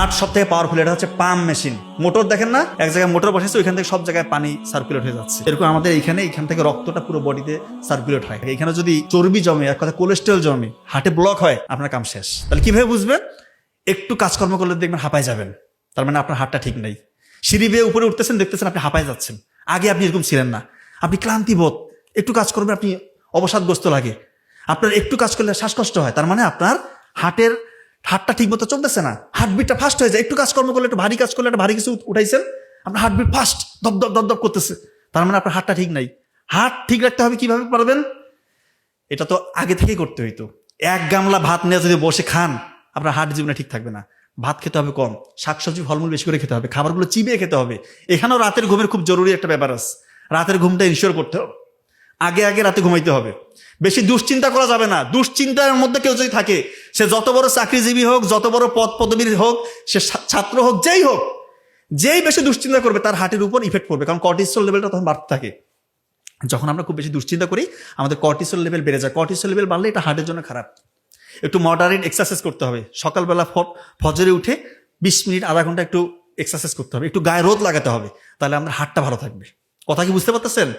Heart সব থেকে powerful, এটা হচ্ছে পাম্প মেশিন। মোটর দেখেন না, এক জায়গায় মোটর বসেছে, ওইখান থেকে সব জায়গায় পানি সার্কুলেট হয়ে যাচ্ছে। এরকম আমাদের এখান থেকে রক্তটা পুরো বডিতে সার্কুলেট হয়। এখানে যদি চর্বি জমে, এক কথা কোলেস্টেরল জমে, হার্টে ব্লক হয়, আপনার কাম শেষ। তাহলে কিভাবে বুঝবেন? একটু কাজকর্ম করলে দেখবেন হাঁপায় যাবেন, তার মানে আপনার হার্টটা ঠিক নেই। সিঁড়ি বেয়ে উপরে উঠতেছেন, দেখতেছেন আপনি হাঁপায় যাচ্ছেন। আগে আপনি এরকম ছিলেন না। আপনি ক্লান্তিবোধ, একটু কাজ করবেন আপনি অবসাদগ্রস্ত লাগে, আপনার একটু কাজ করলে শ্বাসকষ্ট হয়, তার মানে আপনার হার্টটা ঠিক মতো চলতেছে না, হার্টবিটটা ফাস্ট হয়ে যায়। একটু কাজকর্ম করলে, একটু ভারী কাজ করলে, একটা ভারী কিছু উঠাইছেন, আপনার হার্টবিট ফাস্ট, দপ করতেছে, তার মানে আপনার হার্টটা ঠিক নাই। হার্ট ঠিক রাখতে হবে কিভাবে পারবেন? এটা তো আগে থেকেই করতে হইতো। এক গামলা ভাত নিয়ে যদি বসে খান, আপনার হার্ট জীবনে ঠিক থাকবে না। ভাত খেতে হবে কম, শাকসবজি ফলমূল বেশি করে খেতে হবে, খাবারগুলো চিবিয়ে খেতে হবে। এখানেও রাতের ঘুমের খুব জরুরি একটা ব্যাপার আছে। রাতের ঘুমটা ইনশিওর করতে হবে, আগে রাতে ঘুমাইতে হবে। বেশি দুশ্চিন্তা করা যাবে না। দুশ্চিন্তার মধ্যে কেউ যদি থাকে, সে যত বড় চাকরিজীবী হোক, যত বড় পদ পদবীর হোক, সে ছাত্র হোক, যেই হোক, যেই বেশি দুশ্চিন্তা করবে তার হার্টের উপর ইফেক্ট পড়বে, কারণ কর্টিসল লেভেলটা তখন বাড়তে থাকে। যখন আমরা খুব বেশি দুশ্চিন্তা করি, আমাদের কর্টিসল লেভেল বেড়ে যায়। কর্টিসল লেভেল বাড়লে এটা হার্টের জন্য খারাপ। একটু মডারেট এক্সারসাইজ করতে হবে। সকালবেলা ফজরে উঠে 20 মিনিট আধা ঘন্টা একটু এক্সারসাইজ করতে হবে, একটু গায়ে রোদ লাগাতে হবে, তাহলে আমাদের হার্টটা ভালো থাকবে। কথা কি বুঝতে পারতেছেন?